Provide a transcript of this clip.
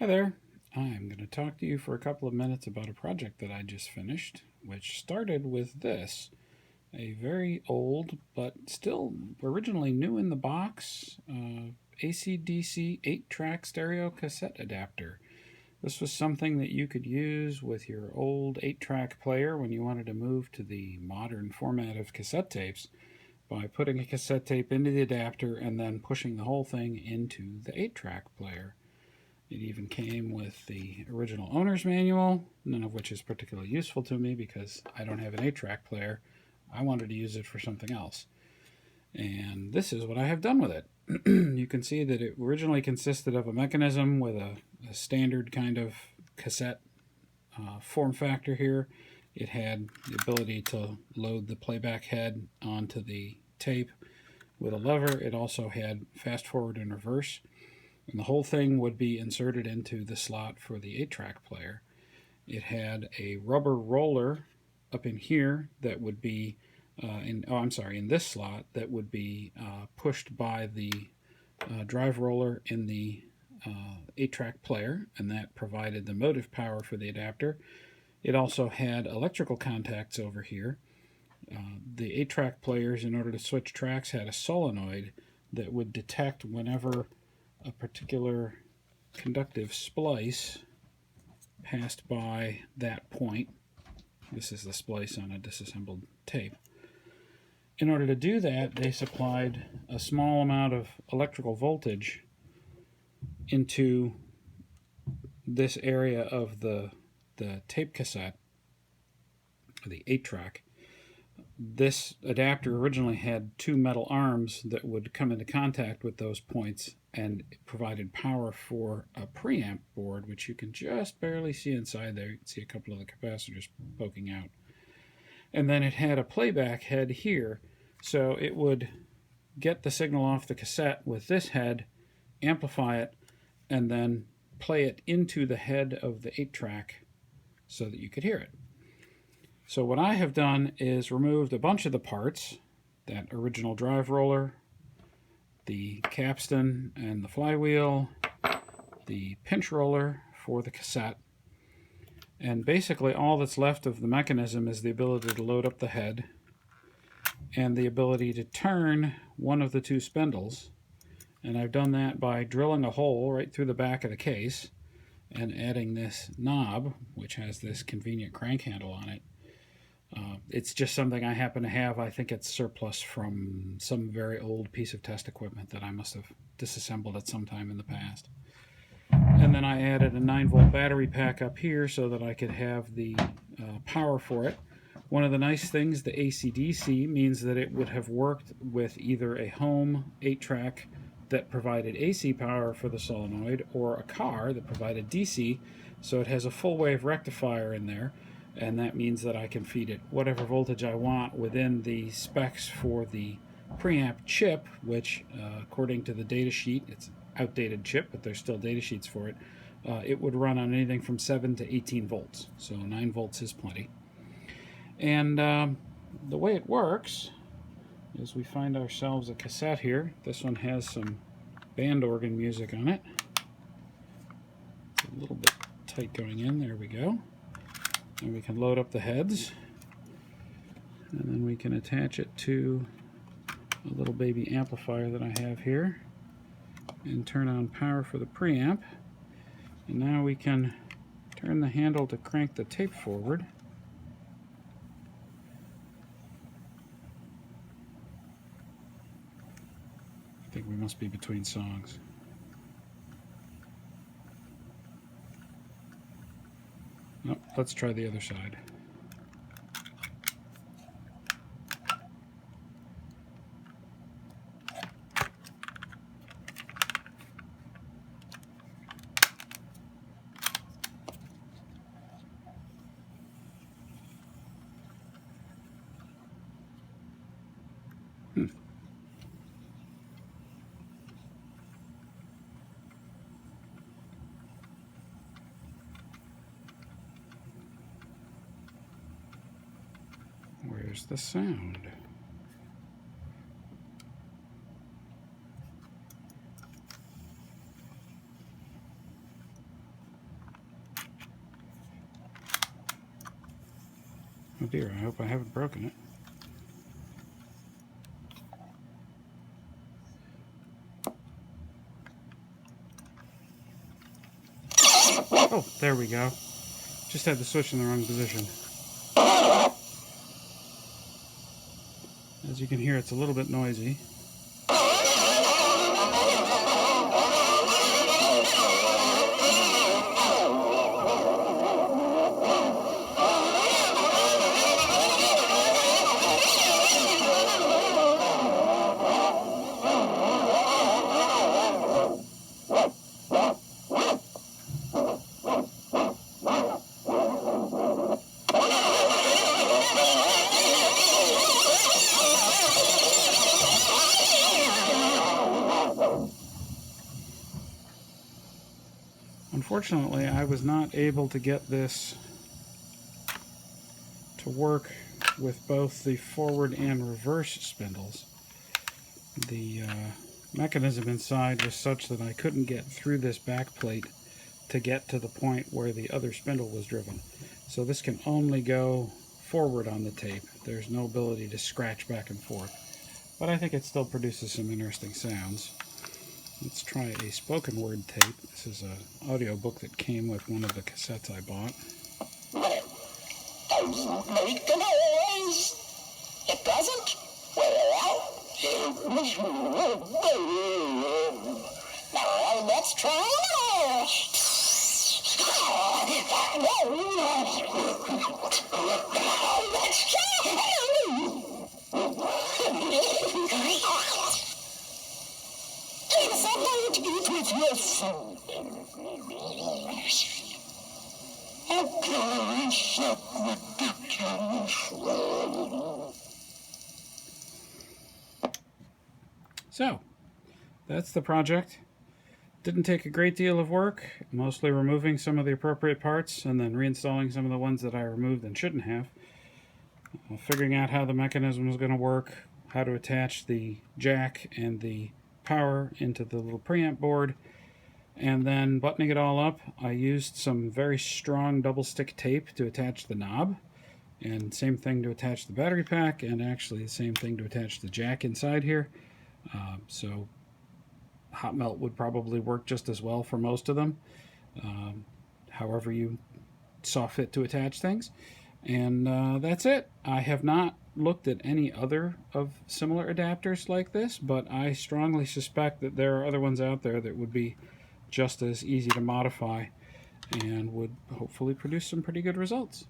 Hi there. I'm going to talk to you for a couple of minutes about a project that I just finished, which started with this, a very old but still originally new in the box AC/DC 8-track stereo cassette adapter. This was something that you could use with your old 8-track player when you wanted to move to the modern format of cassette tapes by putting a cassette tape into the adapter and then pushing the whole thing into the 8-track player. It even came with the original owner's manual, none of which is particularly useful to me because I don't have an 8-track player. I wanted to use it for something else. And this is what I have done with it. You can see that it originally consisted of a mechanism with a standard kind of cassette form factor here. It had the ability to load the playback head onto the tape with a lever. It also had fast forward and reverse. And the whole thing would be inserted into the slot for the 8-track player. It had a rubber roller up in here that would be, in this slot, that would be pushed by the drive roller in the 8-track player, and that provided the motive power for the adapter. It also had electrical contacts over here. The 8-track players, in order to switch tracks, had a solenoid that would detect whenever a particular conductive splice passed by that point. This is the splice on a disassembled tape. In order to do that, they supplied a small amount of electrical voltage into this area of the tape cassette, the 8-track. This adapter originally had two metal arms that would come into contact with those points, and it provided power for a preamp board, which you can just barely see inside there. You can see a couple of the capacitors poking out. And then it had a playback head here, so it would get the signal off the cassette with this head, amplify it, and then play it into the head of the 8-track so that you could hear it. So what I have done is removed a bunch of the parts, that original drive roller, the capstan and the flywheel, the pinch roller for the cassette, and basically all that's left of the mechanism is the ability to load up the head and the ability to turn one of the two spindles. And I've done that by drilling a hole right through the back of the case and adding this knob, which has this convenient crank handle on it. It's just something I happen to have. I think it's surplus from some very old piece of test equipment that I must have disassembled at some time in the past. And then I added a 9-volt battery pack up here so that I could have the power for it. One of the nice things, the AC/DC, means that it would have worked with either a home 8-track that provided AC power for the solenoid or a car that provided DC, so it has a full wave rectifier in there. And that means that I can feed it whatever voltage I want within the specs for the preamp chip, which according to the data sheet, it's an outdated chip, but there's still data sheets for it. It would run on anything from 7 to 18 volts, so 9 volts is plenty. And the way it works is we find ourselves a cassette here. This one has some band organ music on it. It's a little bit tight going in, there we go. And we can load up the heads, and then we can attach it to a little baby amplifier that I have here and turn on power for the preamp. And now we can turn the handle to crank the tape forward. I think we must be between songs. Oh, let's try the other side. Where's the sound? Oh dear, I hope I haven't broken it. Oh, there we go. Just had the switch in the wrong position. As you can hear, it's a little bit noisy. Unfortunately, I was not able to get this to work with both the forward and reverse spindles. The mechanism inside was such that I couldn't get through this back plate to get to the point where the other spindle was driven. So this can only go forward on the tape. There's no ability to scratch back and forth. But I think it still produces some interesting sounds. Let's try a spoken word tape. This is an audio book that came with one of the cassettes I bought. Doesn't make a noise. It doesn't? Well, now let's try it. Let's Take something to eat with your food. So, that's the project. Didn't take a great deal of work, mostly removing some of the appropriate parts and then reinstalling some of the ones that I removed and shouldn't have. Figuring out how the mechanism was going to work, how to attach the jack and the power into the little preamp board, and then buttoning it all up. I used some very strong double stick tape to attach the knob, and same thing to attach the battery pack, and actually the same thing to attach the jack inside here. So hot melt would probably work just as well for most of them, however you saw fit to attach things. And that's it. I have not looked at any other of similar adapters like this, but I strongly suspect that there are other ones out there that would be just as easy to modify and would hopefully produce some pretty good results.